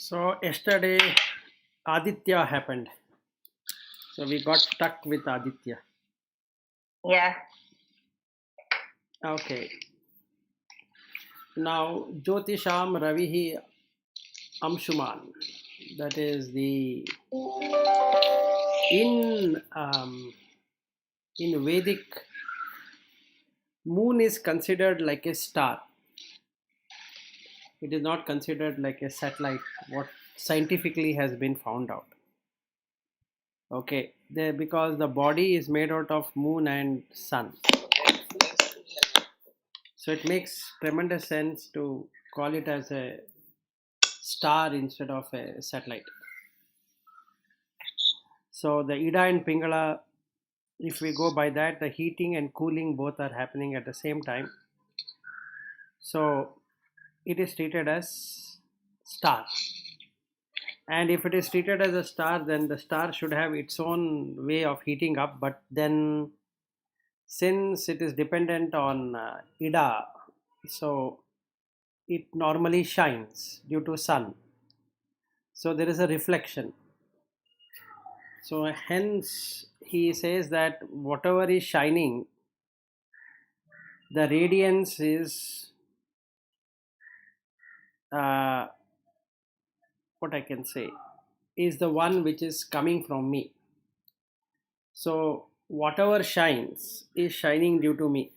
So yesterday Aditya happened. So we got stuck with Aditya. Yeah. Okay. Now Jyotisham Ravihi Amshuman. That is the in Vedic, moon is considered like a star. It is not considered like a satellite, what scientifically has been found out. Okay, because the body is made out of moon and sun. So it makes tremendous sense to call it as a star instead of a satellite. So the Ida and Pingala, if we go by that, the heating and cooling both are happening at the same time. So it is treated as star. And if it is treated as a star, then the star should have its own way of heating up. But then, since it is dependent on Ida, so it normally shines due to sun. So there is a reflection. So hence he says that whatever is shining, the radiance is what I can say is the one which is coming from me. So whatever shines is shining due to me,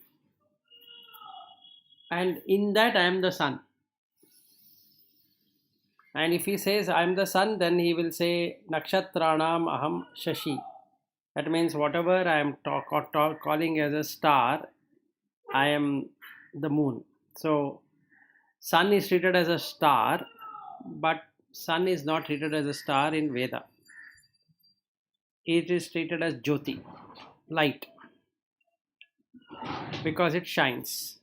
and in that I am the sun. And if he says I am the sun, then he will say Nakshatranam Aham Shashi. That means whatever I am calling as a star, I am the moon. So sun is treated as a star, but sun is not treated as a star in Veda. It is treated as Jyoti, light, because it shines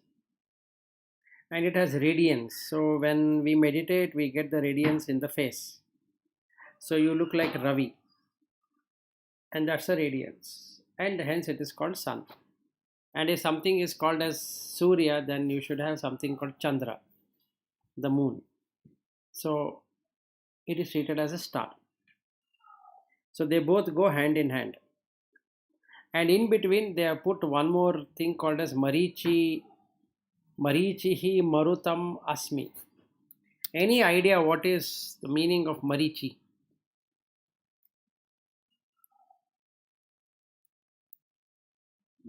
and it has radiance. So when we meditate, we get the radiance in the face. So you look like Ravi, and that's a radiance, and hence it is called sun. And if something is called as Surya, then you should have something called Chandra, the moon. So it is treated as a star. So they both go hand in hand. And in between, they have put one more thing called as Marichihi Marutam Asmi. Any idea what is the meaning of Marichi?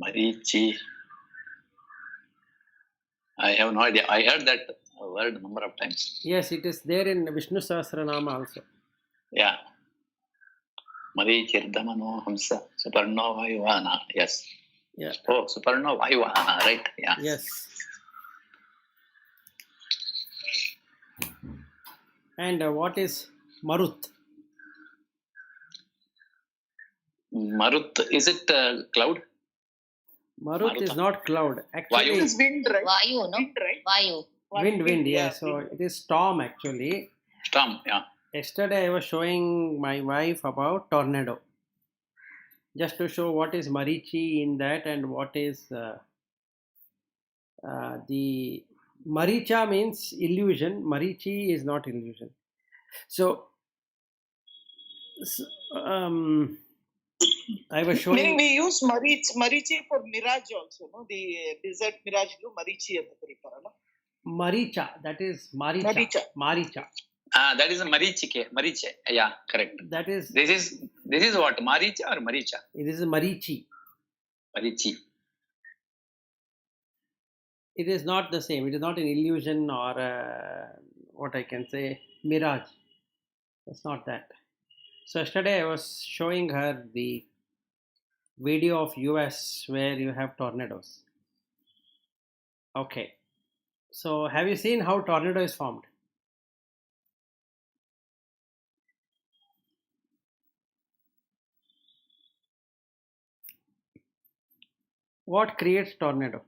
Marichi. I have no idea. I heard that word number of times. Yes, it is there in Vishnu Sahasranama also. Yeah. Marichirdamano Hamsa Suparno Vayuvana. Yes. Yeah. Oh, Suparno Vayuvana, right? Yeah. Yes. And what is Marut? Marut, is it cloud? Marut is not cloud. Actually, Vayu. It is wind, right? Vayu, no? Wind, right? Vayu. wind, yeah. Yeah, So wind. it is storm actually. Storm, yeah. Yesterday I was showing my wife about tornado, just to show what is Marichi in that and what is the Maricha means illusion. Marichi is not illusion. So I was Meaning showing. we use Marichi for mirage also, no? The desert mirage, Marichi ಅಂತ ಕರೀತಾರಲ್ಲ? Maricha, that is Maricha. Maricha. That is a Marichike. Mariche. Yeah, correct. That is. This is what? Maricha or Maricha? It is Marichi. Marichi. It is not the same. It is not an illusion or what I can say mirage. It's not that. So yesterday I was showing her the video of US where you have tornadoes. Okay. So have you seen how tornado is formed? What creates tornado?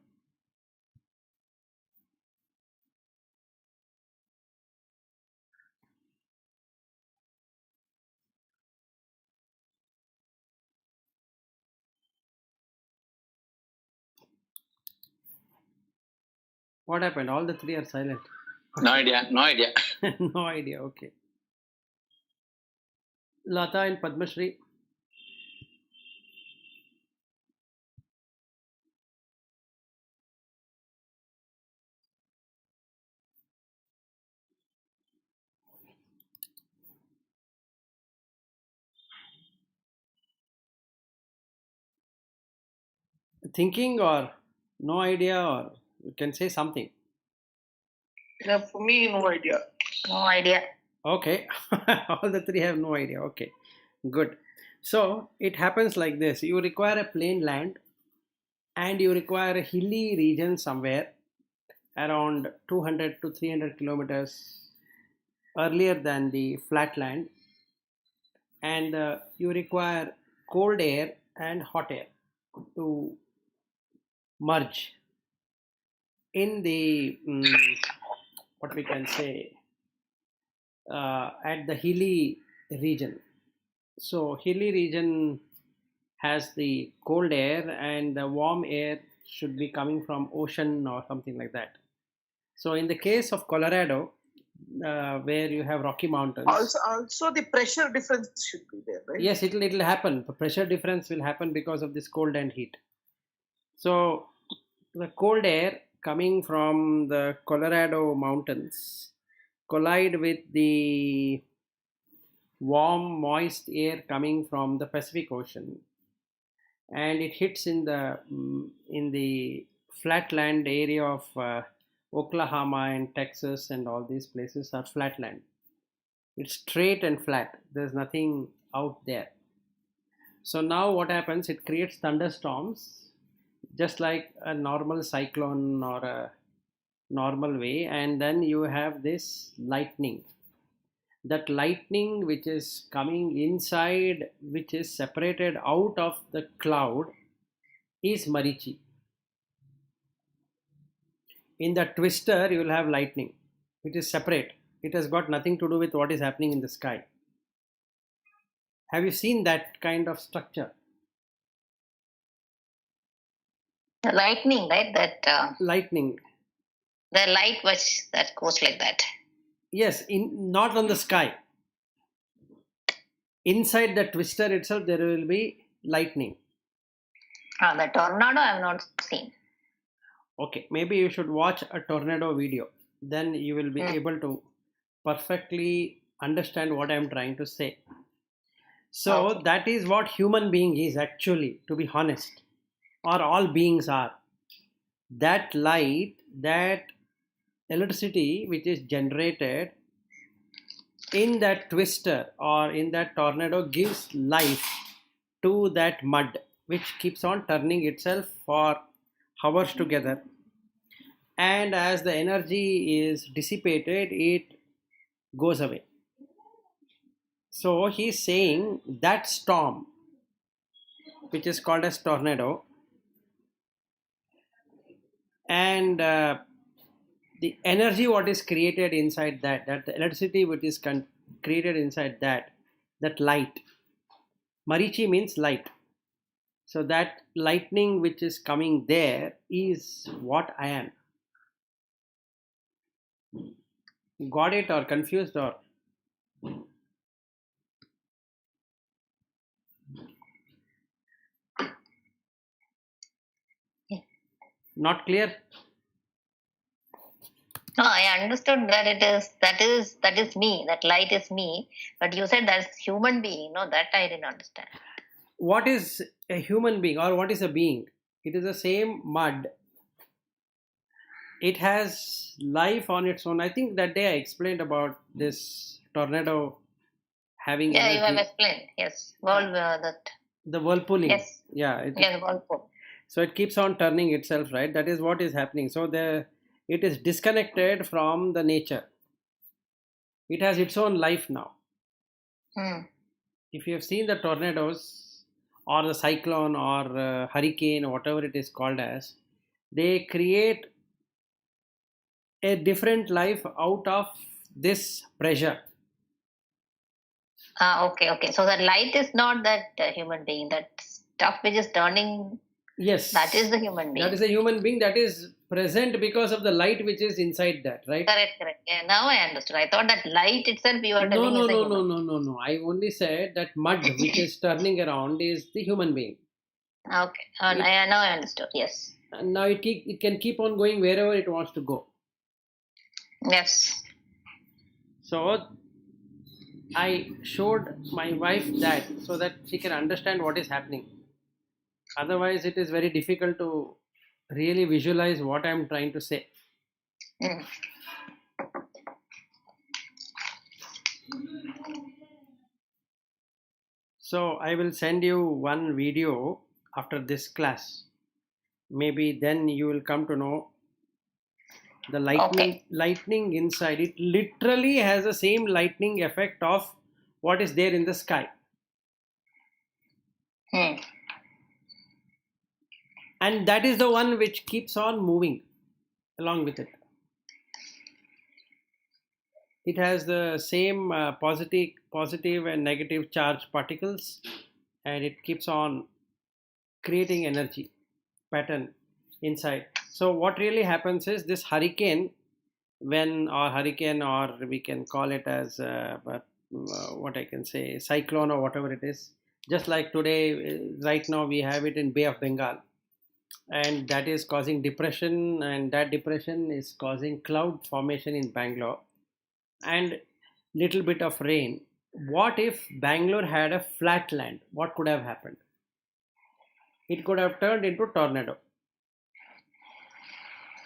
What happened? All the three are silent. No idea. No idea. No idea. Okay. Lata and Padmashri. Thinking or no idea, or you can say something. Yeah, for me, no idea. No idea. Okay, all the three have no idea. Okay, good. So it happens like this: you require a plain land, and you require a hilly region somewhere around 200 to 300 kilometers earlier than the flat land, and you require cold air and hot air to merge in the what we can say at the hilly region. So hilly region has the cold air, and the warm air should be coming from ocean or something like that. So in the case of Colorado, where you have Rocky Mountains, Also the pressure difference should be there, right? yes, it'll happen. The pressure difference will happen because of this cold and heat. So the cold air coming from the Colorado mountains collide with the warm, moist air coming from the Pacific Ocean, and it hits in the flatland area of Oklahoma and Texas, and all these places are flatland. It's straight and flat. There's nothing out there. So now what happens? It creates thunderstorms, just like a normal cyclone or a normal way, and then you have this lightning. That lightning which is coming inside, which is separated out of the cloud, is Marichi. In the twister, you will have lightning. It is separate. It has got nothing to do with what is happening in the sky. Have you seen that kind of structure? The lightning, right? That Lightning. the light which that goes like that. Yes, not on the sky. Inside the twister itself, there will be lightning. The tornado I have not seen. Okay, maybe you should watch a tornado video. Then you will be able to perfectly understand what I am trying to say. So Okay. that is what human being is actually, to be honest, or all beings are. That light, that electricity which is generated in that twister or in that tornado gives life to that mud, which keeps on turning itself for hours together. And as the energy is dissipated, it goes away. So he's saying that storm, which is called as tornado, and the energy what is created inside that the electricity which is created inside that light. Marichi means light. So that lightning which is coming there is what I am. Got it or confused or? Not clear? No, I understood that that is me. That light is me. But you said that's human being. No, that I didn't understand. What is a human being or what is a being? It is the same mud. It has life on its own. I think that day I explained about this tornado having Yeah, you have energy. explained. Yes, that. The whirlpooling. Yes. Yeah. Yes, whirlpool. So it keeps on turning itself, right? That is what is happening. So it is disconnected from the nature. It has its own life now. If you have seen the tornadoes or the cyclone or hurricane or whatever it is called as, they create a different life out of this pressure. Okay. So that light is not that human being. That stuff which is turning Yes. That is the human being. That is a human being that is present because of the light which is inside that, right? Correct. Yeah, now I understood. I thought that light itself you are No, telling no, is a no, human. no. I only said that mud which is turning around is the human being. Okay. It, Now I understood. Yes. and now it can keep on going wherever it wants to go. Yes. So I showed my wife that so that she can understand what is happening. Otherwise, it is very difficult to really visualize what I am trying to say. Mm. So I will send you one video after this class. Maybe then you will come to know the Okay. lightning inside. It literally has the same lightning effect of what is there in the sky. Hmm. And that is the one which keeps on moving along with it. It has the same positive and negative charge particles, and it keeps on creating energy pattern inside. So what really happens is this hurricane, or we can call it as what I can say, cyclone or whatever it is. Just like today, right now we have it in Bay of Bengal, and that is causing depression, and that depression is causing cloud formation in Bangalore and little bit of rain. What if Bangalore had a flat land? What could have happened? It could have turned into tornado,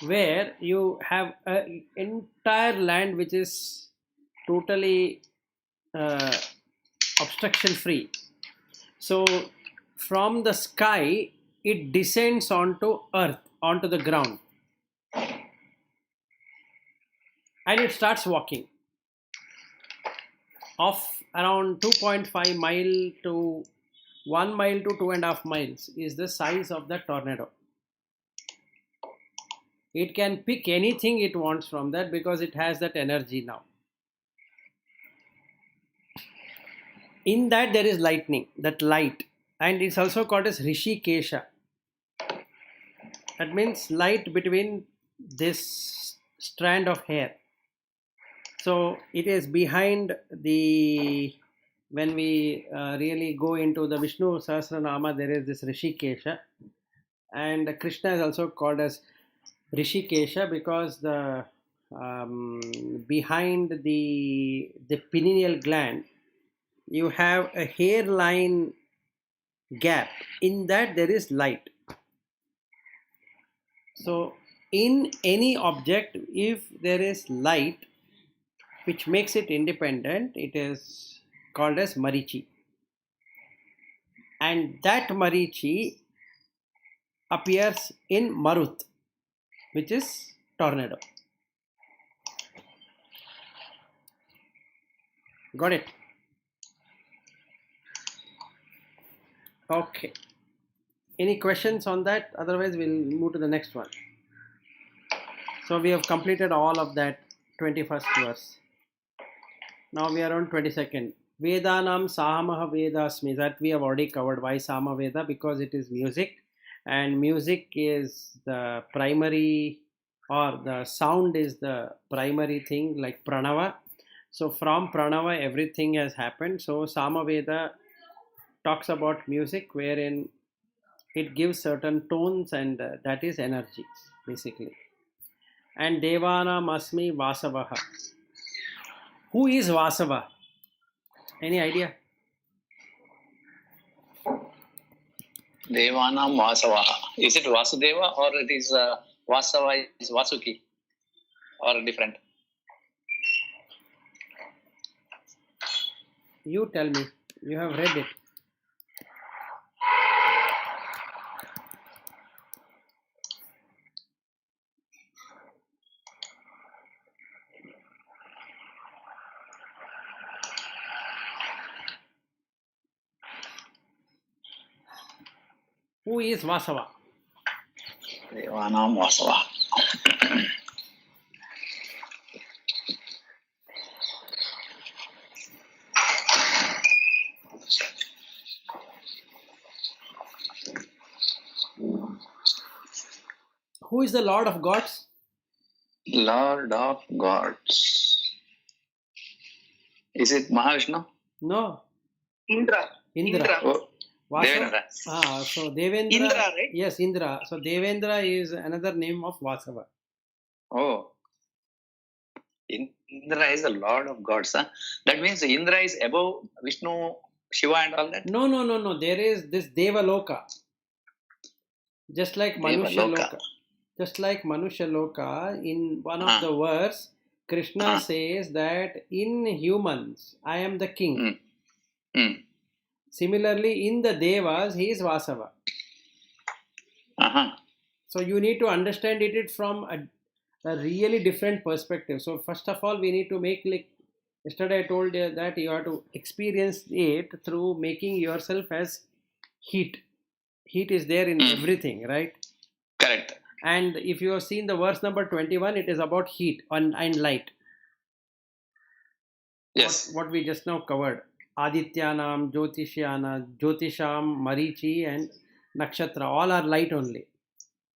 where you have an entire land which is totally uh, obstruction free. So from the sky, it descends onto earth, onto the ground, and it starts walking of around 2.5 mile to 1 mile to 2.5 miles is the size of the tornado. It can pick anything it wants from that because it has that energy now. In that there is lightning, that light, and it's also called as Rishikesha. That means light between this strand of hair. So it is behind the, when we really go into the Vishnu Sahasranama, there is this Rishikesha, and Krishna is also called as Rishikesha because the behind the pineal gland you have a hairline gap. In that there is light. So in any object, if there is light which makes it independent, it is called as Marichi. And that Marichi appears in Marut, which is tornado. Got it? Okay. Any questions on that? Otherwise, we'll move to the next one. So we have completed all of that 21st verse. Now we are on 22nd. Vedanam Sahamaha Vedasmi. That we have already covered. Why Sama Veda? Because it is music, and music is the primary, or the sound is the primary thing, like Pranava. So from Pranava, everything has happened. So Sama Veda talks about music, wherein it gives certain tones, and that is energy, basically. And Devanam Asmi Vasavaha. Who is Vasava? Any idea? Devanam Vasavaha. Is it Vasudeva or it is Vasava is Vasuki or different? You tell me. You have read it. Who is Vasava? Devanam Vasavaha. who is the Lord of gods? Lord of gods. Is it Mahavishnu? No, Indra. Indra. Oh, Vasava. Devendra. So Devendra. Indra, right? Yes, Indra. So Devendra is another name of Vasava. Oh. Indra is the Lord of gods. Huh? That means Indra is above Vishnu, Shiva and all that? No. There is this Devaloka. Just like Manusha Devaloka. Loka. Just like Manusha Loka, in one of Ah. the verse, Krishna Ah. says that in humans, I am the king. Hmm. Similarly, in the Devas, he is Vasava. Uh-huh. So you need to understand it from a really different perspective. So first of all, we need to make, like yesterday I told you, that you have to experience it through making yourself as heat. Heat is there in everything, right? Correct. And if you have seen the verse number 21, it is about heat and light. Yes. What we just now covered. Adityanam, Jyotisham, Marichi and Nakshatra. All are light only.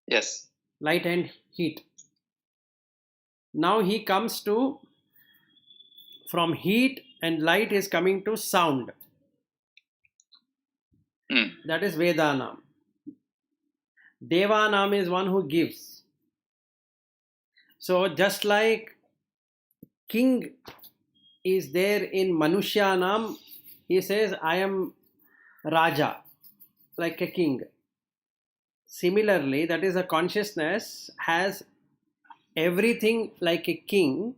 Yes. Light and heat. Now he comes to, from heat and light is coming to sound. That is Vedanam. Devanam is one who gives. So just like king is there in Manushyanam, he says, I am Raja, like a king. Similarly, that is a consciousness has everything like a king.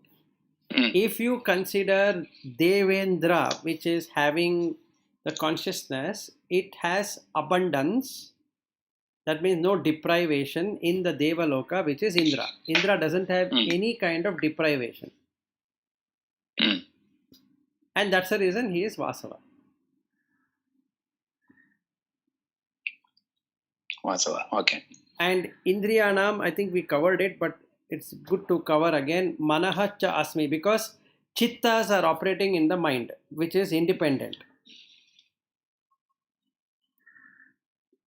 If you consider Devendra, which is having the consciousness, it has abundance. That means no deprivation in the Devaloka, which is Indra. Indra doesn't have any kind of deprivation. And that's the reason he is Vasava. Vasava. Okay. And Indriyanam, I think we covered it, but it's good to cover again. Manaha cha asmi, because chittas are operating in the mind, which is independent.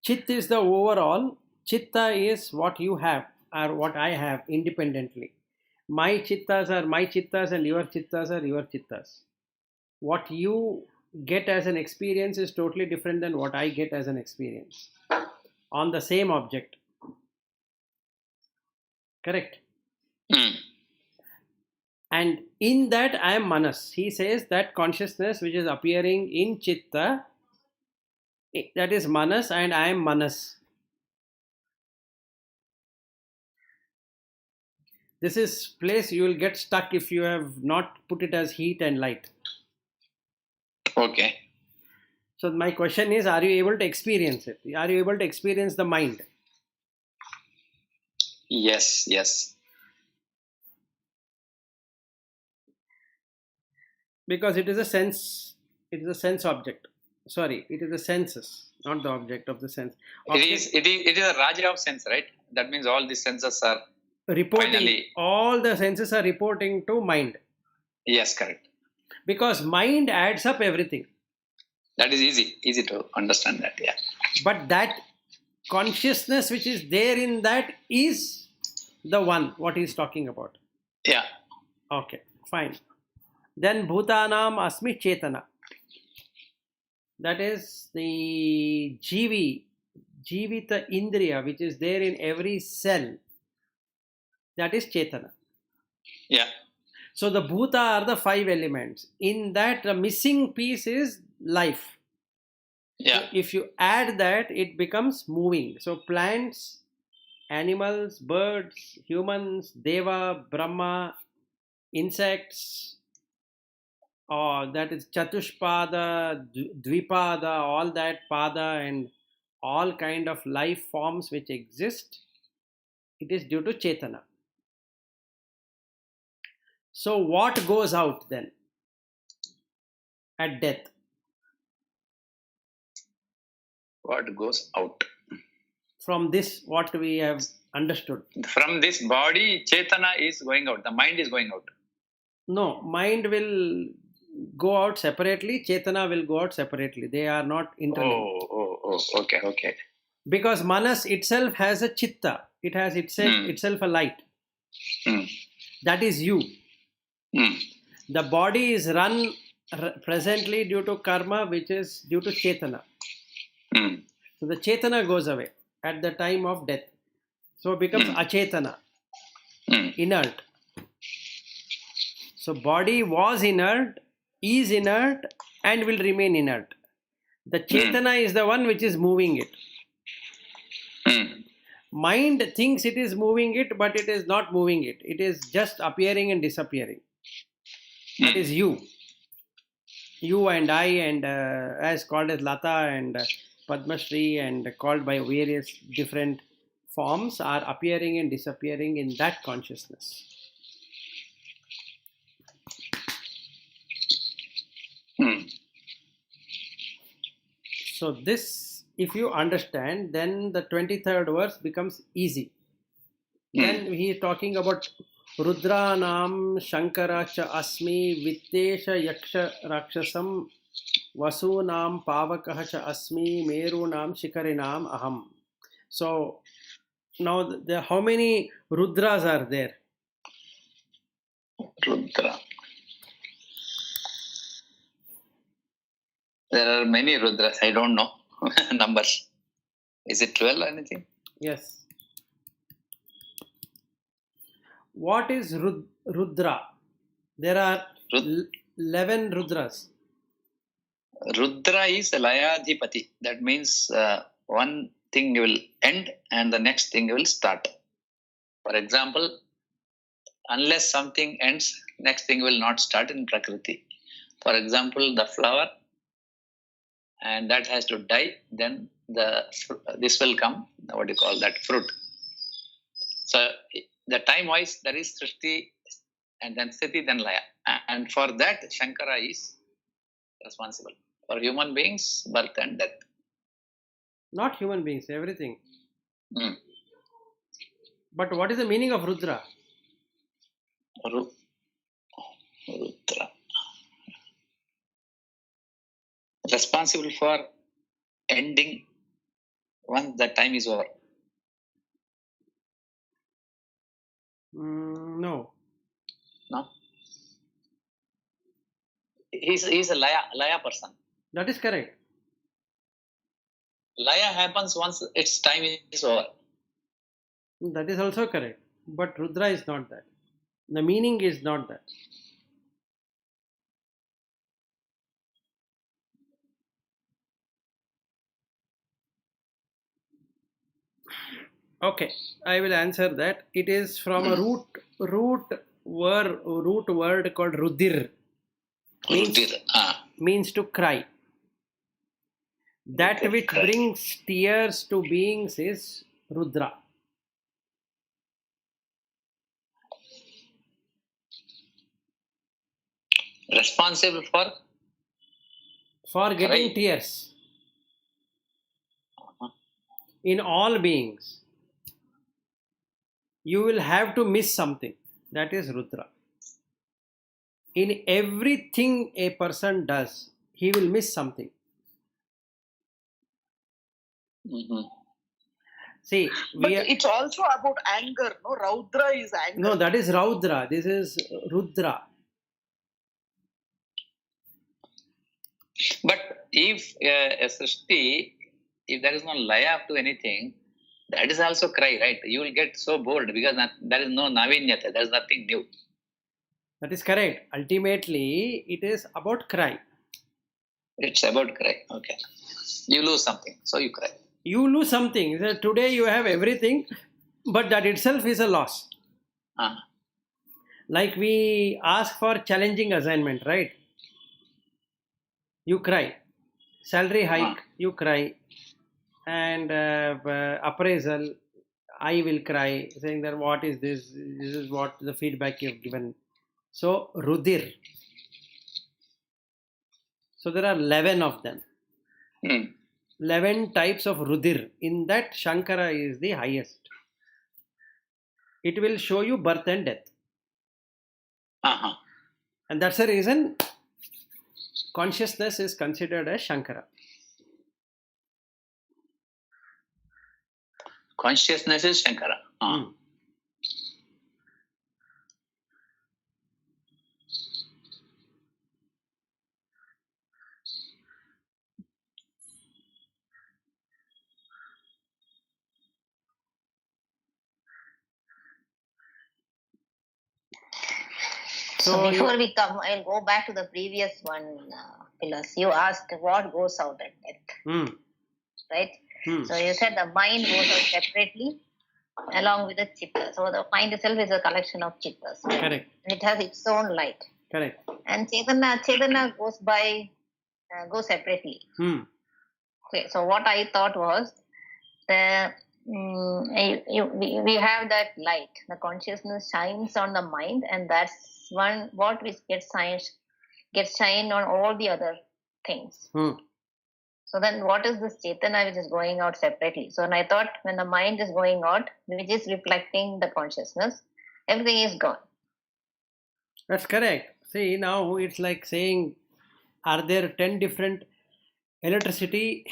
Chit is the overall. Chitta is what you have or what I have independently. My chittas are my chittas and your chittas are your chittas. What you get as an experience is totally different than what I get as an experience on the same object. Correct? And in that I am Manas. He says that consciousness which is appearing in Chitta, that is Manas, and I am Manas. This is place you will get stuck if you have not put it as heat and light. Okay. So my question is, are you able to experience it? Are you able to experience the mind? Yes. Yes. Because it is a sense object. Sorry, it is the senses, not the object of the sense. It is a Raja of sense, right? That means all the senses are Reporting, finally. all the senses are reporting to mind. Yes, correct. Because mind adds up everything. That is easy to understand that. Yeah. But that consciousness which is there in that is the one, what he is talking about. Yeah. Okay, fine. Then Bhutanam Asmi Chetana. That is the Jivita Indriya, which is there in every cell. That is Chetana. Yeah. So the Bhuta are the 5 elements. In that, the missing piece is life. Yeah. So if you add that, it becomes moving. So plants, animals, birds, humans, Deva, Brahma, insects, that is Chatushpada, Dvipada, all that Pada and all kind of life forms which exist, it is due to Chetana. So what goes out then at death? What goes out? From this, what we have understood. From this body, Chetana is going out. The mind is going out. No, mind will go out separately, Chetana will go out separately. They are not interlinked. Oh, okay. Because Manas itself has a chitta. It has itself a light. Hmm. That is you. Hmm. The body is run presently due to karma, which is due to chetana. Hmm. So the chetana goes away at the time of death. So it becomes achetana, inert. So body was inert, is inert, and will remain inert. The chetana is the one which is moving it. Mind thinks it is moving it, but it is not moving it. It is just appearing and disappearing. That is you. You and I, and as called as Lata and Padmashri, and called by various different forms, are appearing and disappearing in that consciousness. So this, if you understand, then the 23rd verse becomes easy. Then he is talking about Rudranam Shankara cha asmi Vittesha Yaksha Rakshasam Vasunam Pavakaha cha asmi Merunam Shikarinam Aham. So now how many Rudras are there? Rudra. There are many Rudras. I don't know numbers. Is it 12 or anything? Yes. What is Rudra? There are 11 Rudras. Rudra is Layadhipati. That means one thing will end and the next thing will start. For example, unless something ends, next thing will not start in Prakriti. For example, the flower, and that has to die, then this will come, what do you call that, fruit. So the time wise, there is Srishti, and then Sthiti, then Laya. And for that, Shankara is responsible. For human beings, birth and death. Not human beings, everything. But what is the meaning of Rudra? Rudra. Responsible for ending once the time is over. No. No? He's a Laya person. That is correct. Laya happens once its time is over. That is also correct. But Rudra is not that. The meaning is not that. Okay, I will answer that. It is from a root word called Rudir. Means to cry. That which brings tears to beings is Rudra. Responsible for getting tears in all beings. You will have to miss something. That is Rudra. In everything a person does, he will miss something. See, but it's also about anger. No, Raudra is anger. No, that is Raudra. This is Rudra. But if a Srishti, if there is no Laya to anything, that is also cry, right? You will get so bored because there is no Navinyata, there is nothing new. That is correct. Ultimately, it is about cry. It's about cry, okay. You lose something, so you cry. You lose something. Today you have everything, but that itself is a loss. Like we ask for challenging assignment, right? You cry. Salary hike, you cry. And appraisal, I will cry, saying that what is this? This is what the feedback you have given. So, Rudir. So, there are 11 of them. 11 types of Rudir. In that, Shankara is the highest. It will show you birth and death. And that's the reason consciousness is considered as Shankara. Consciousness is Shankara. So before we come, I'll go back to the previous one, Pilas. You asked what goes out at death, right? So you said the mind goes out separately along with the chitta. So the mind itself is a collection of chittas. Correct. It has its own light. Correct. And Chaitanya goes separately. Okay, so what I thought was we have that light. The consciousness shines on the mind, and that's what which gets shined on all the other things. So then what is this Chaitanya which is going out separately? So and I thought when the mind is going out, which is reflecting the consciousness, everything is gone. That's correct. See, now it's like saying, are there 10 different electricity?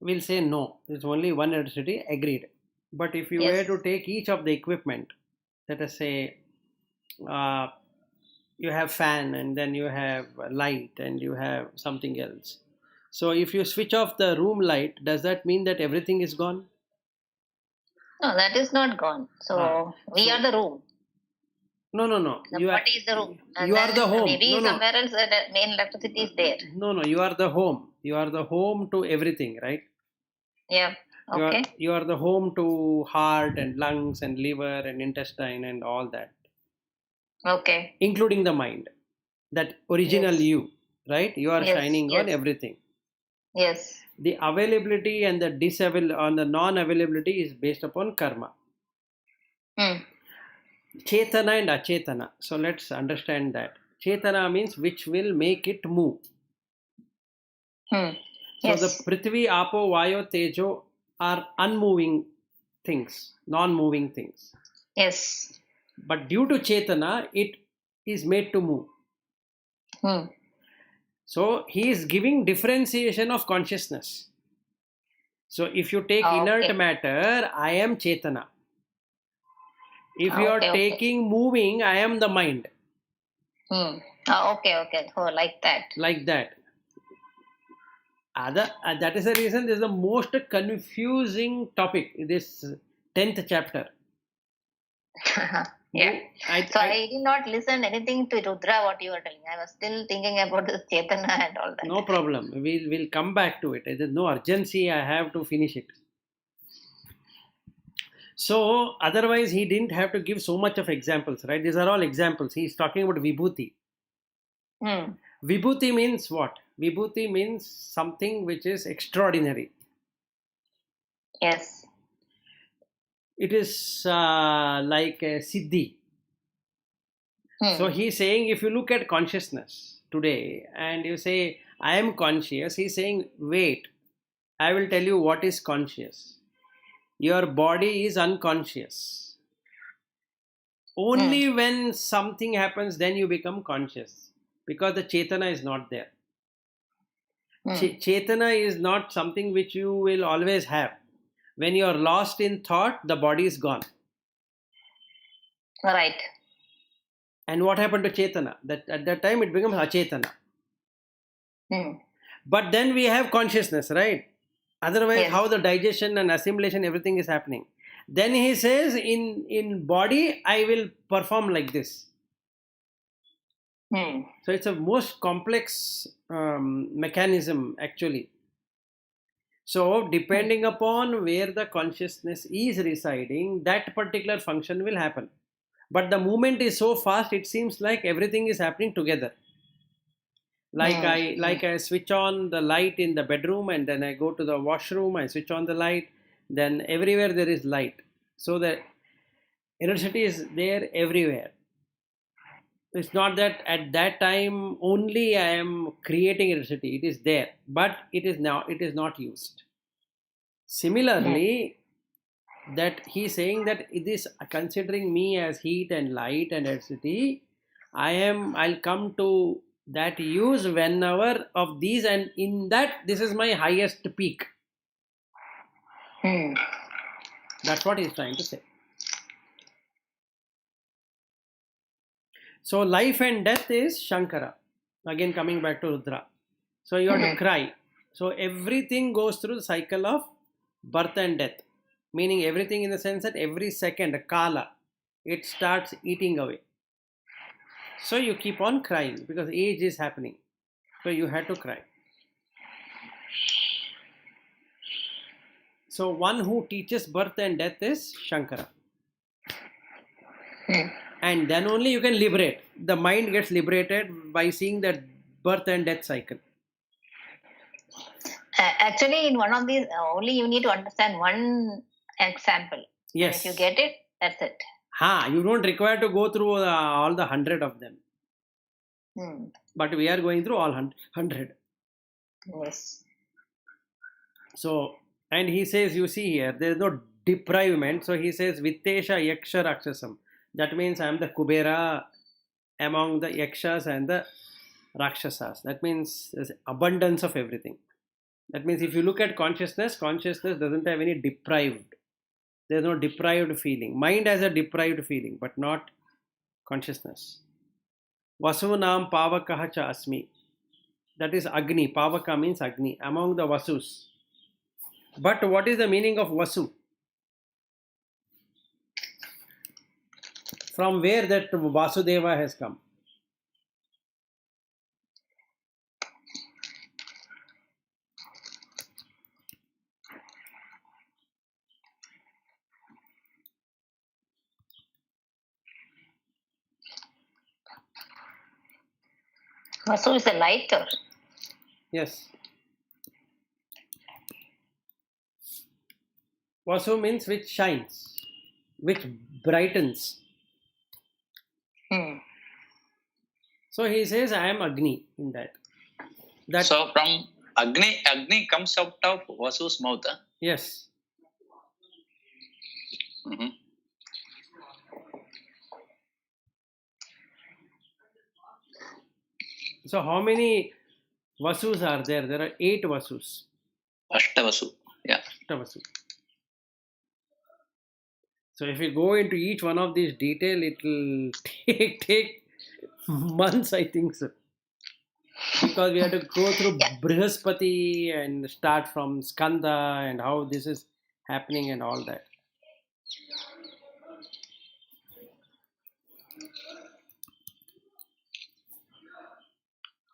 We'll say no. There's only one electricity, agreed. But if you were to take each of the equipment, let us say you have fan and then you have light and you have something else. So if you switch off the room light, does that mean that everything is gone? No, that is not gone. So we are the room. No. The body is the room. And you are the home. Maybe somewhere else the main electricity is there. No, you are the home. You are the home to everything, right? Yeah. Okay. You are the home to heart and lungs and liver and intestine and all that. Okay. Including the mind. That original you, right? You are shining on everything. Yes. The availability and the non-availability is based upon karma. Chetana and achetana. So let's understand that. Chetana means which will make it move. So the Prithvi, Apo, Vayo, Tejo are unmoving things, non-moving things. Yes. But due to Chetana, it is made to move. So he is giving differentiation of consciousness. So if you take inert matter, I am Chetana. If you are taking moving, I am the mind. Okay. Oh, like that. Like that. That is the reason this is the most confusing topic, this 10th chapter. Yeah. I did not listen anything to Rudra what you were telling. I was still thinking about this Chaitanya and all that. No problem. We'll come back to it. There is no urgency. I have to finish it. So otherwise he didn't have to give so much of examples, right? These are all examples. He's talking about Vibhuti. Vibhuti means what? Vibhuti means something which is extraordinary. Yes. It is like a siddhi. So he's saying, if you look at consciousness today and you say, I am conscious, he's saying, wait, I will tell you what is conscious. Your body is unconscious. Only when something happens, then you become conscious. Because the Chetana is not there. Chetana is not something which you will always have. When you are lost in thought, the body is gone. Right. And what happened to Chetana? That at that time it becomes Achetana. But then we have consciousness, right? Otherwise, how the digestion and assimilation, everything is happening. Then he says, in body, I will perform like this. So it's a most complex mechanism actually. So depending upon where the consciousness is residing, that particular function will happen. But the movement is so fast, it seems like everything is happening together. Like I switch on the light in the bedroom and then I go to the washroom, I switch on the light, then everywhere there is light. So the electricity is there everywhere. It's not that at that time only I am creating electricity. It is there, but it is not used. Similarly, that he's saying that it is considering me as heat and light and electricity. I'll come to that use whenever of these, and in that this is my highest peak. That's what he's trying to say. So life and death is Shankara. Again, coming back to Rudra. So you have to cry. So everything goes through the cycle of birth and death. Meaning everything in the sense that every second, Kala, it starts eating away. So you keep on crying because age is happening. So you had to cry. So one who teaches birth and death is Shankara. And then only you can liberate. The mind gets liberated by seeing that birth and death cycle. Actually, in one of these, only you need to understand one example. Yes. And if you get it, that's it. You don't require to go through all the 100 of them. But we are going through all 100. Yes. So, and he says, you see here, there is no deprivement. So he says, Vittesha Yaksha Rakshasam. That means I am the Kubera among the Yakshas and the Rakshasas. That means there's abundance of everything. That means if you look at consciousness, consciousness doesn't have any deprived. There's no deprived feeling. Mind has a deprived feeling, but not consciousness. Vasunam Pavakaha cha asmi. That is Agni. Pavaka means Agni. Among the Vasus. But what is the meaning of Vasu? From where that Vasudeva has come? Vasu is a lighter. Yes. Vasu means which shines, which brightens. So he says, I am Agni in that. So from Agni comes out of Vasu's mouth. Huh? Yes. So how many Vasus are there? There are 8 Vasus. Ashtavasu. Yeah. Ashtavasu. So if you go into each one of these detail, it will take months, I think so. Because we have to go through Brihaspati and start from Skanda and how this is happening and all that.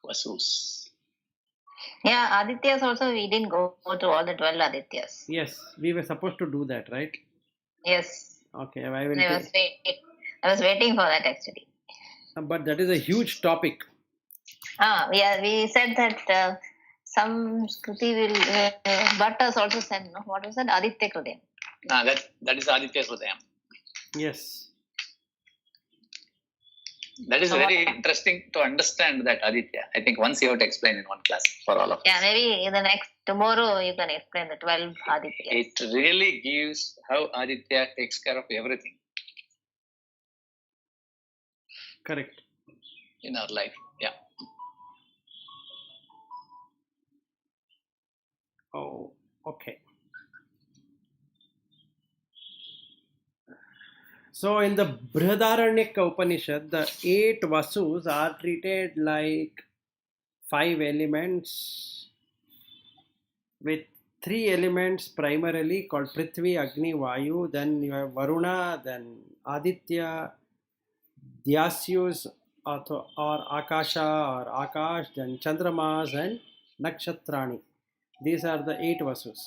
Vasus. Yeah, Adityas also, we didn't go to all the 12 Adityas. Yes, we were supposed to do that, right? Yes. Okay, I was waiting for that actually. But that is a huge topic. We said that some Skruti will, Bhattas also said, no? What was that? Aditya Krudayam. That is Aditya Krudayam. Yes. That is very interesting to understand that Aditya. I think once you have to explain in one class for all of us. Yeah, maybe in the tomorrow you can explain the 12 Adityas. It really gives how Aditya takes care of everything. Correct. In our life. Yeah. Oh, okay. So in the Brihadaranyaka Upanishad, the 8 Vasus are treated like 5 elements with 3 elements primarily called Prithvi, Agni, Vayu. Then you have Varuna, then Aditya, Dyasyus or Akasha or Akash, then Chandramas and Nakshatrani. These are the 8 Vasus.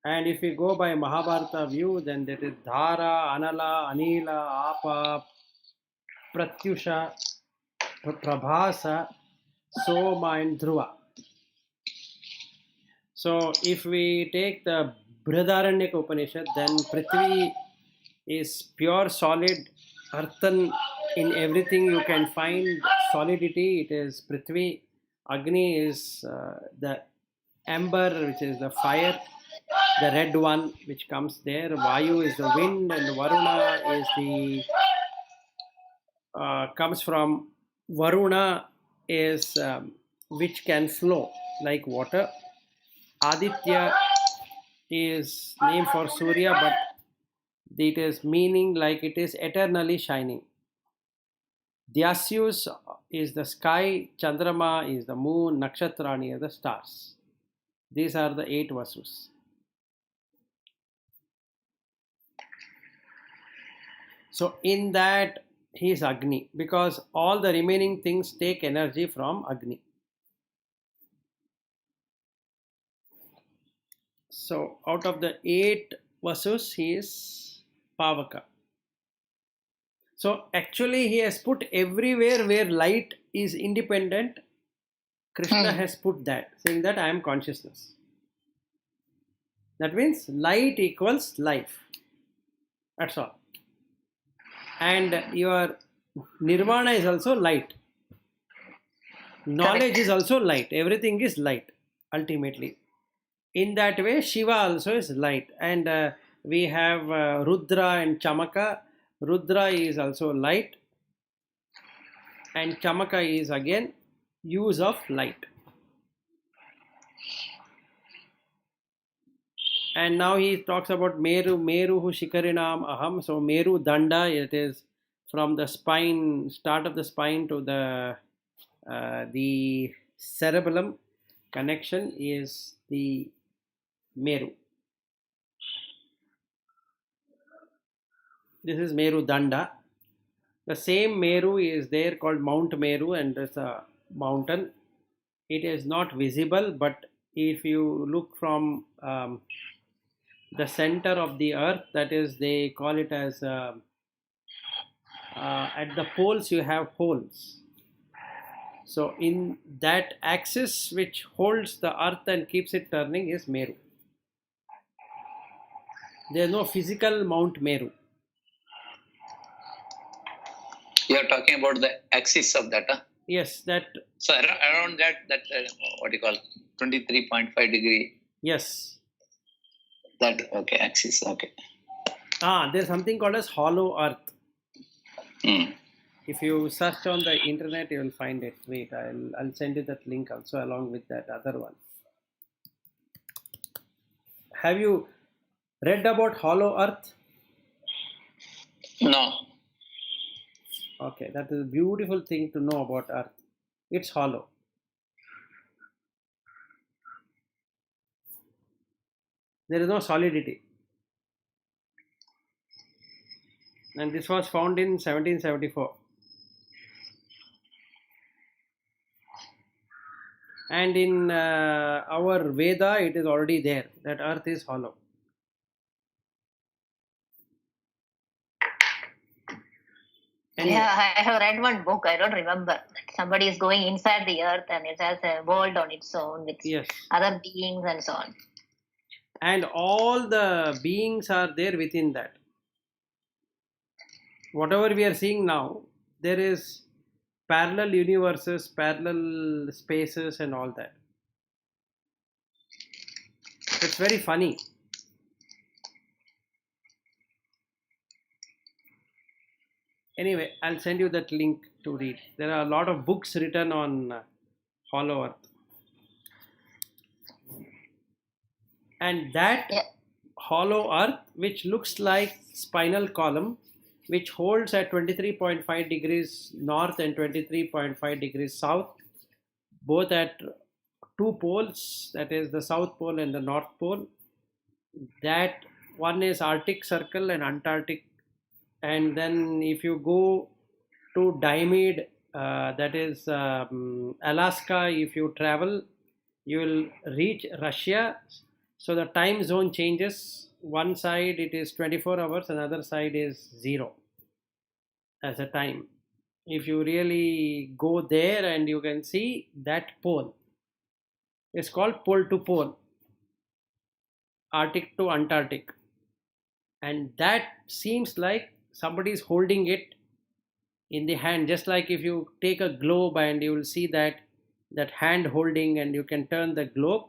And if we go by Mahabharata view, then there is Dhara, Anala, Anila, Apa, Pratyusha, Prabhasa, Soma and Dhruva. So if we take the Brihadaranyaka Upanishad, then Prithvi is pure solid, earthen in everything you can find solidity. It is Prithvi. Agni is the ember, which is the fire, the red one which comes there. Vayu is the wind, and Varuna is the comes from Varuna is which can flow like water. Aditya is named for Surya, but it is meaning like it is eternally shining. Dyasyus is the sky, Chandrama is the moon, Nakshatrani are the stars. These are the 8 Vasus. So in that he is Agni, because all the remaining things take energy from Agni. So out of the 8 Vasus, he is Pavaka. So actually he has put everywhere where light is independent, Krishna has put that, saying that I am consciousness. That means light equals life. That's all. And your nirvana is also light. Knowledge Correct. is also light. Everything is light, ultimately. In that way, Shiva also is light. And we have Rudra and Chamaka. Rudra is also light. And Chamaka is again use of light. And now he talks about Meru, Meruhu Shikarinam Aham. So Meru Danda, it is from the spine, start of the spine to the cerebellum connection is the Meru. This is Meru Danda. The same Meru is there called Mount Meru, and it's a mountain. It is not visible, but if you look from the center of the earth, that is, they call it as at the poles you have holes. So in that axis which holds the earth and keeps it turning is Meru. There is no physical Mount Meru. You are talking about the axis of that, huh? Yes, that. So around that what you call 23.5 degree. Yes. That okay, axis, okay. There's something called as hollow earth. Hmm. If you search on the internet, you will find it. Wait, I'll send you that link also along with that other one. Have you read about hollow earth? No. Okay, that is a beautiful thing to know about earth. It's hollow. There is no solidity. And this was found in 1774. And in our Veda, it is already there that earth is hollow. Anyway. Yeah, I have read one book. I don't remember. Somebody is going inside the earth and it has a world on its own with other beings and so on. And all the beings are there within that. Whatever we are seeing now, there is parallel universes, parallel spaces and all that. It's very funny. Anyway, I'll send you that link to read. There are a lot of books written on hollow earth. And that hollow earth, which looks like spinal column, which holds at 23.5 degrees north and 23.5 degrees south, both at 2 poles, that is the South Pole and the North Pole. That one is Arctic Circle and Antarctic. And then if you go to Diomede, that is Alaska, if you travel, you will reach Russia. So the time zone changes. One side it is 24 hours, another side is 0 as a time. If you really go there and you can see that pole, it's called pole to pole, Arctic to Antarctic. And that seems like somebody is holding it in the hand, just like if you take a globe and you will see that hand holding and you can turn the globe.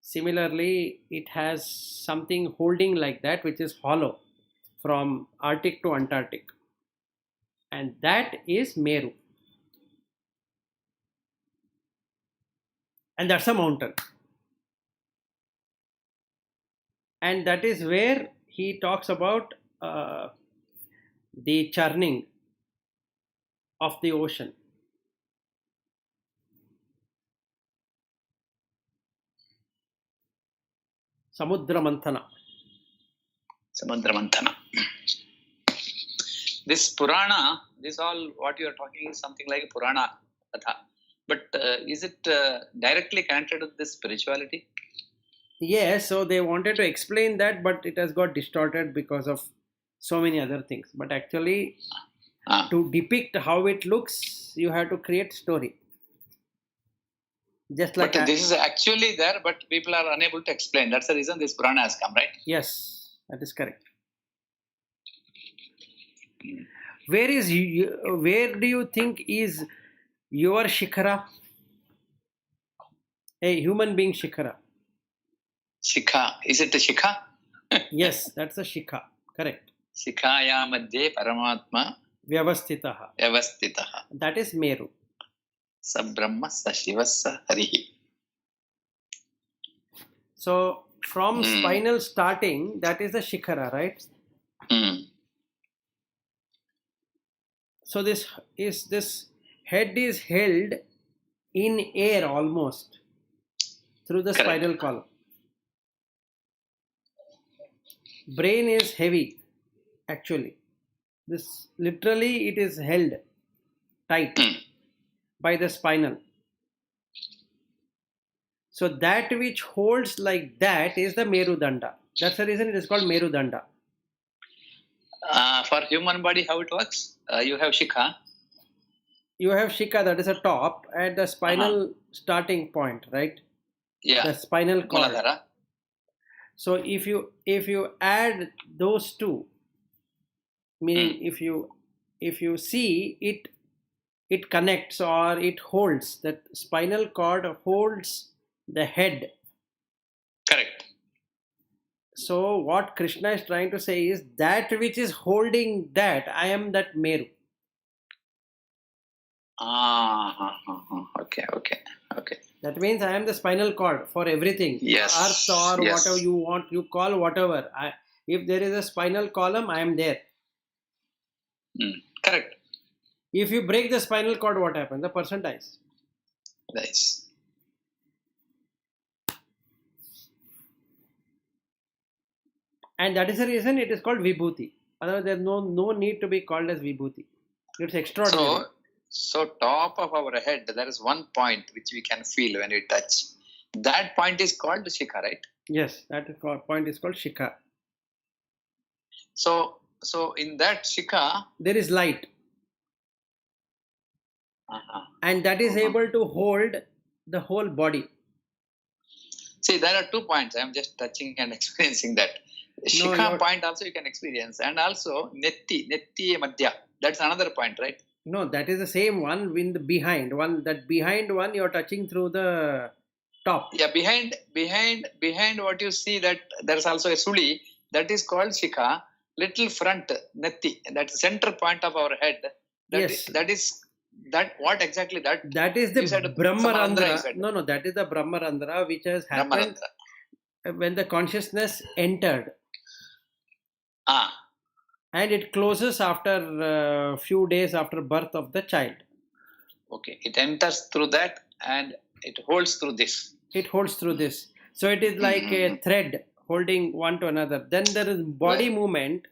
Similarly, it has something holding like that, which is hollow from Arctic to Antarctic. And that is Meru. And that's a mountain. And that is where he talks about the churning of the ocean. Samudra Manthana. Samudra Manthana. This Purana, this all what you are talking is something like Purana Katha. But is it directly connected with this spirituality? Yes, so they wanted to explain that, but it has got distorted because of so many other things. But actually, to depict how it looks, you have to create story. Just like but this is actually there, but people are unable to explain. That's the reason this Purana has come, right? Yes, that is correct. Where do you think is your Shikhara? A human being Shikhara. Shikha. Is it a Shikha? Yes, that's a Shikha. Correct. Shikhaya madhye Paramatma Vyavastitaha. Vyavastitaha. That is Meru. Sa Brahma sa Shiva sa Harihi. So from spinal starting, that is the Shikhara, right? So this head is held in air almost through the spinal column. Brain is heavy, actually. This literally it is held tight by the spinal. So that which holds like that is the Merudanda. That's the reason it is called Merudanda. For human body, how it works? You have Shikha. You have Shikha, that is a top at the spinal starting point, right? Yeah. The spinal cord. Muladhara. So if you add those two, meaning if you see it connects or it holds, that spinal cord holds the head. Correct. So what Krishna is trying to say is that which is holding that, I am that Meru. Okay. That means I am the spinal cord for everything. Yes. Earth or yes. whatever you want, you call whatever. If there is a spinal column, I am there. Correct. If you break the spinal cord, what happens? The person dies. Nice. And that is the reason it is called Vibhuti. Otherwise, there is no need to be called as Vibhuti. It's extraordinary. So top of our head, there is one point which we can feel when we touch. That point is called Shikha, right? Yes, that point is called Shikha. So in that Shikha, there is light. And that is able to hold the whole body. See, there are 2 points. I am just touching and experiencing that. Shikha point also you can experience. And also Netti Madhya. That's another point, right? No, that is the same one in the behind. That behind one you are touching through the top. Yeah, behind what you see, that there is also a Suli. That is called Shikha. Little front, Netti. That's the center point of our head. Yes. What exactly that? That is the Brahmarandra. No, that is the Brahmarandra which has happened when the consciousness entered. And it closes after a few days after birth of the child. Okay, it enters through that and it holds through this. It holds through this. So it is like a thread holding one to another. Then there is body movement.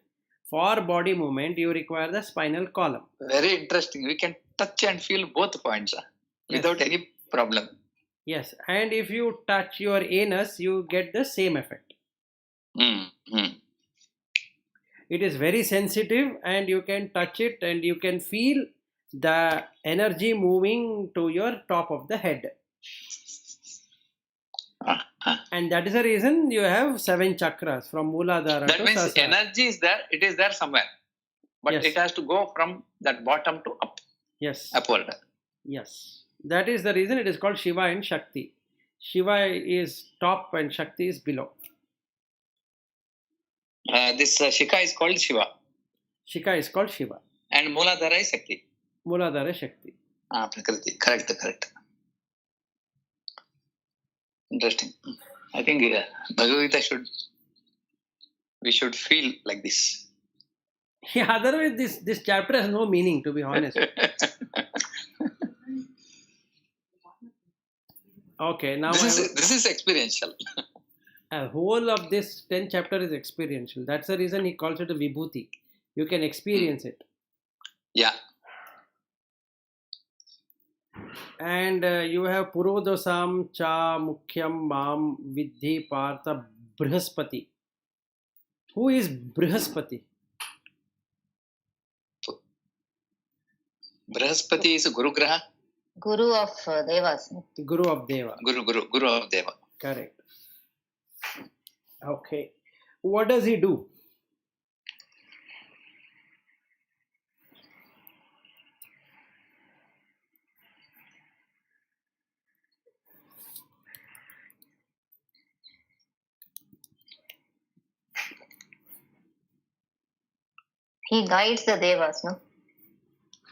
For body movement, you require the spinal column. Very interesting. We can touch and feel both points without any problem. Yes, and if you touch your anus, you get the same effect. It is very sensitive and you can touch it and you can feel the energy moving to your top of the head. And that is the reason you have 7 chakras from Mooladhara to Sahasrara. That means energy is there, it is there somewhere. But it has to go from that bottom to up. Yes. Upward. Yes. That is the reason it is called Shiva and Shakti. Shiva is top and Shakti is below. This Shikha is called Shiva. Shikha is called Shiva. And Mooladhara is Shakti. Mooladhara is Shakti. Prakriti. Correct. Interesting. I think Bhagavad Gita should we should feel like this. Yeah, otherwise this chapter has no meaning, to be honest. Okay, now This is experiential. a whole of this 10th chapter is experiential. That's the reason he calls it a vibhuti. You can experience it. Yeah. And you have Purodosam cha mukhyam mam vidhi partha Brihaspati. Who is Brihaspati? Brihaspati is a Guru Graha. Guru of Devas. Guru of Deva. Guru of Deva. Correct. Okay. What does he do? He guides the Devas, no?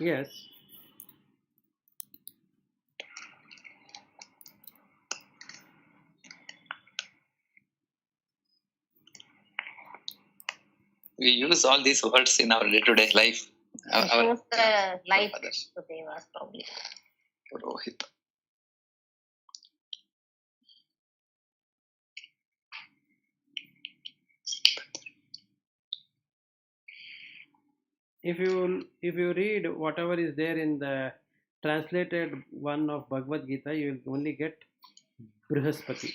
Yes. We use all these words in our day-to-day life. He shows the light others. to Devas, probably. Purohita. If you read whatever is there in the translated one of Bhagvadgita, you will only get Brihaspati.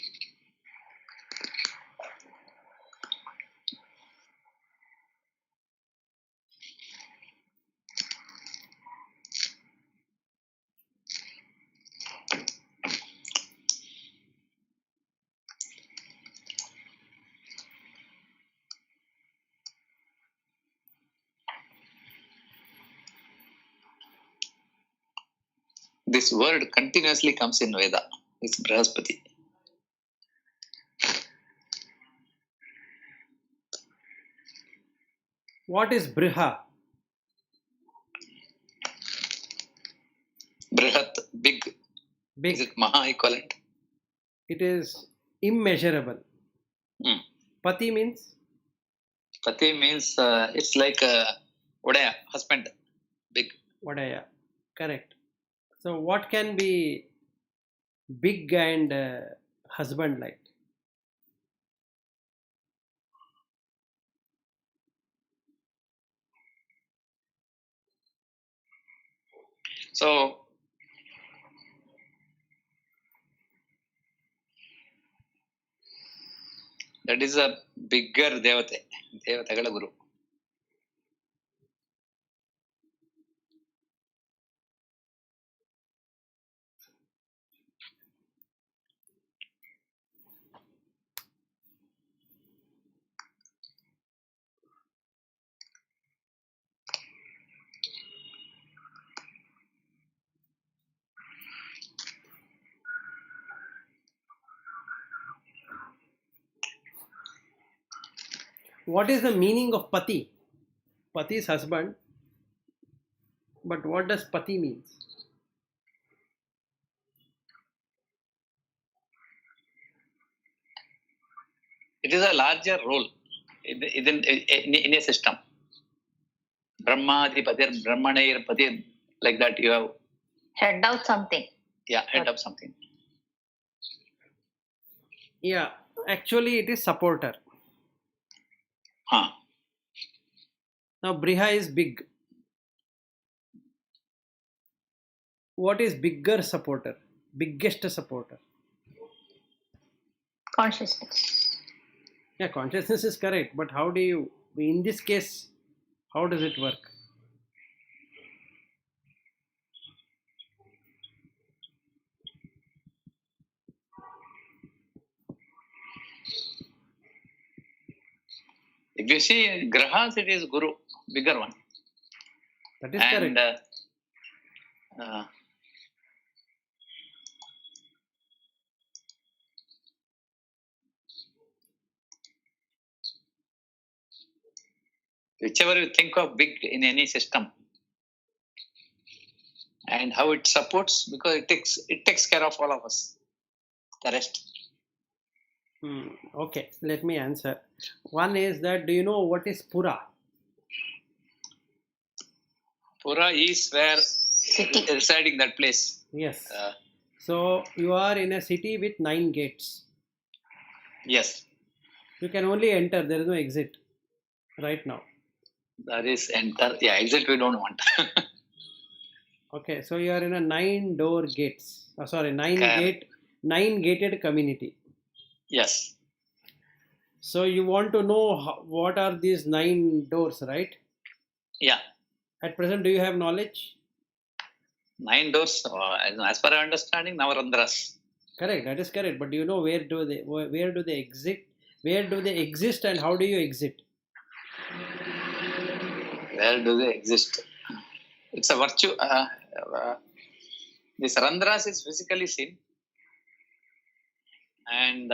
This word continuously comes in Veda. It's Brihaspati. What is Briha? Brihat, big. Big. Is it Maha equivalent? It is immeasurable. Pati means? Pati means it's like Odaya, husband. Big. Odaya. Correct. So what can be big and husband like? So that is a bigger Devate. Devatagala Guru. What is the meaning of Pati? Pati is husband. But what does Pati means? It is a larger role in a system. Brahmadhipatir, Brahmanair Patir, like that you have. Head of something. Yeah, head of something. Yeah, actually it is supporter. Now Briha is big. What is bigger supporter? Biggest supporter? Consciousness. Yeah, consciousness is correct. But how do you, in this case, how does it work? If you see Grahas, it is Guru, bigger one. That is correct. Whichever you think of big in any system and how it supports, because it takes care of all of us, the rest. Okay, let me answer. One is that, do you know what is Pura? Pura is where City. residing that place. Yes. Uh, So you are in a city with 9 gates. yes, You can only enter, there is no exit right now. that is enter. Yeah, exit we don't want. Okay, so you are in a 9 door gates. Sorry, 9 Correct. 9 gated community. Yes, So you want to know what are these 9 doors, right? yeah. At present, do you have knowledge? 9 doors. As per our understanding, Navarandras. Correct, that is correct. But do you know where do they exist? Where do they exist and how do you exit? Where do they exist? It's a virtue. This Randras is physically seen, and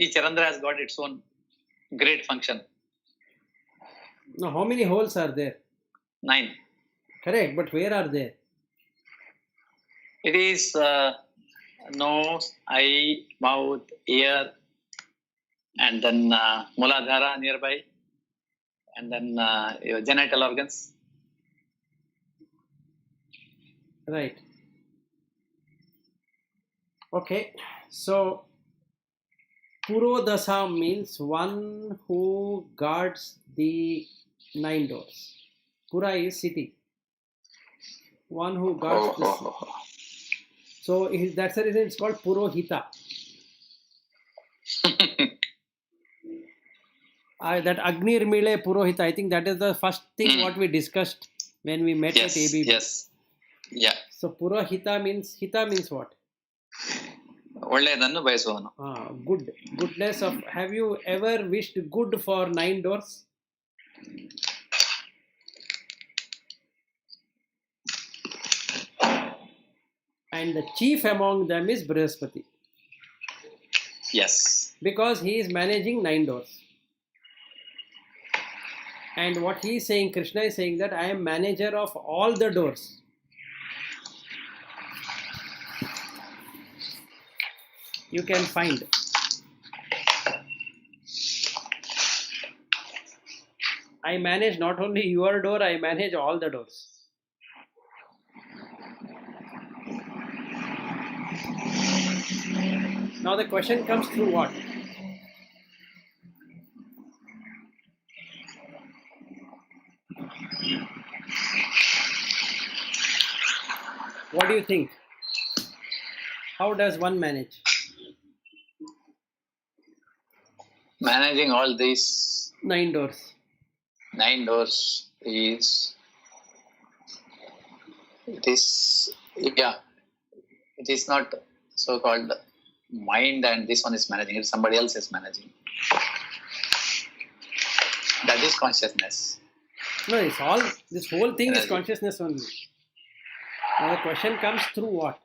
each Randra has got its own great function. Now, how many holes are there? 9. Correct, but where are they? It is nose, eye, mouth, ear, and then Muladhara nearby, and then your genital organs. Right. Okay, so Purodasa means one who guards the 9 doors. Pura is city. One who guards the city. So that's the reason it's called Purohita. That Agnir Mile Purohita, I think that is the first thing what we discussed when we met Yes, at ABB. yes. Yeah. So Purohita means what? ಒಳ್ಳೆಯದನ್ನು ಬಯಸುವನು. Good. Goodness of. Have you ever wished good for 9 doors? And the chief among them is Brihaspati. Yes. Because he is managing 9 doors. And what he is saying, Krishna is saying that I am manager of all the doors. You can find. I manage not only your door, I manage all the doors. Now the question comes through what? What do you think? How does one manage? Managing all these 9 doors. 9 doors is, it is not so called mind and this one is managing it, somebody else is managing. That is consciousness. No, it's all, this whole thing is consciousness only. Now the question comes through what?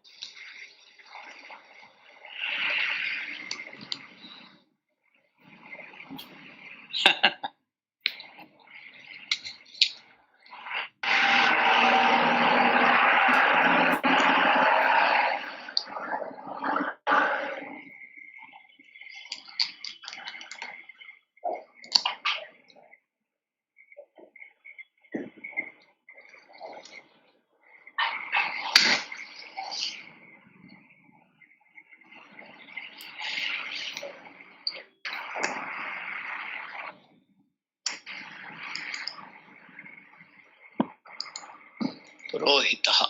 Purohitah.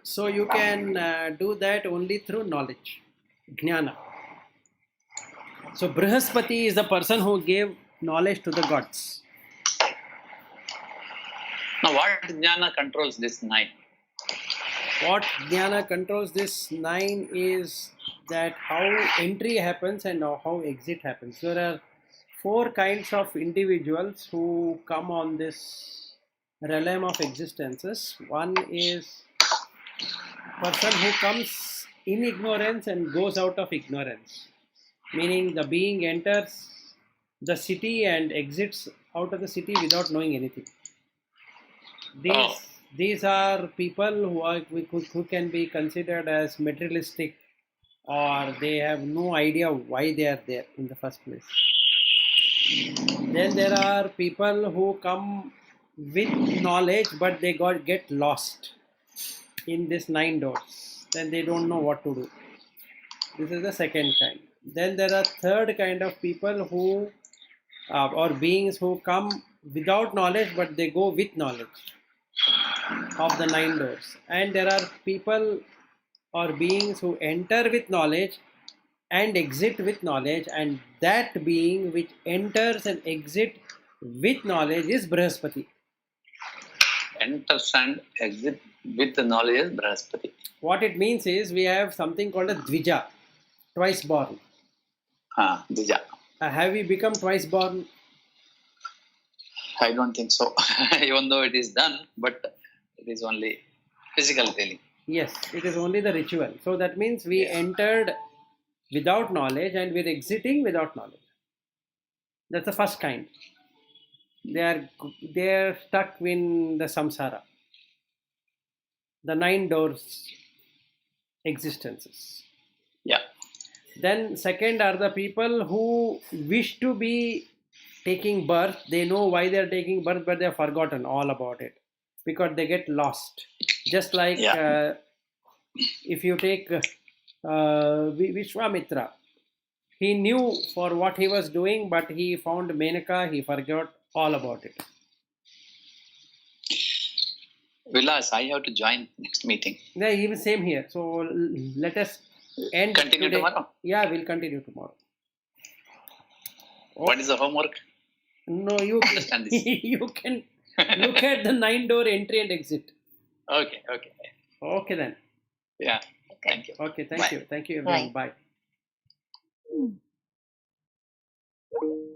So you can do that only through knowledge, jnana. So Brihaspati is the person who gave knowledge to the gods. Now what jnana controls this 9? What jnana controls this 9 is that how entry happens and how exit happens. There are 4 kinds of individuals who come on this realm of existences. One is person who comes in ignorance and goes out of ignorance, meaning the being enters the city and exits out of the city without knowing anything. These are people who can be considered as materialistic, or they have no idea why they are there in the first place. Then there are people who come with knowledge, but they get lost in this 9 doors. Then they don't know what to do. This is the second kind. Then there are third kind of people who or beings who come without knowledge, but they go with knowledge of the 9 doors. And there are people or beings who enter with knowledge and exit with knowledge, and that being which enters and exit with knowledge is Brihaspati. Enters and exit with the knowledge is Brihaspati. What it means is we have something called a Dvija, twice born. Dvija. Have we become twice born? I don't think so. Even though it is done, but it is only physical feeling. Yes, it is only the ritual. So that means we entered without knowledge and we're exiting without knowledge. That's the first kind. They are stuck in the samsara, the 9 doors existences. Yeah. Then second are the people who wish to be taking birth. They know why they are taking birth, but they have forgotten all about it because they get lost. Just like if you take Vishwamitra, he knew for what he was doing, but he found Menaka, he forgot all about it. Vilas, I have to join next meeting. Yeah, even same here. So let us end. Continue today. tomorrow? Yeah, we'll continue tomorrow. What is the homework? No, you Understand this. you can look at the 9-door entry and exit. Okay. Okay then. Yeah. Okay. Thank you. Okay, thank Bye. you. Thank you everyone. Bye. Bye.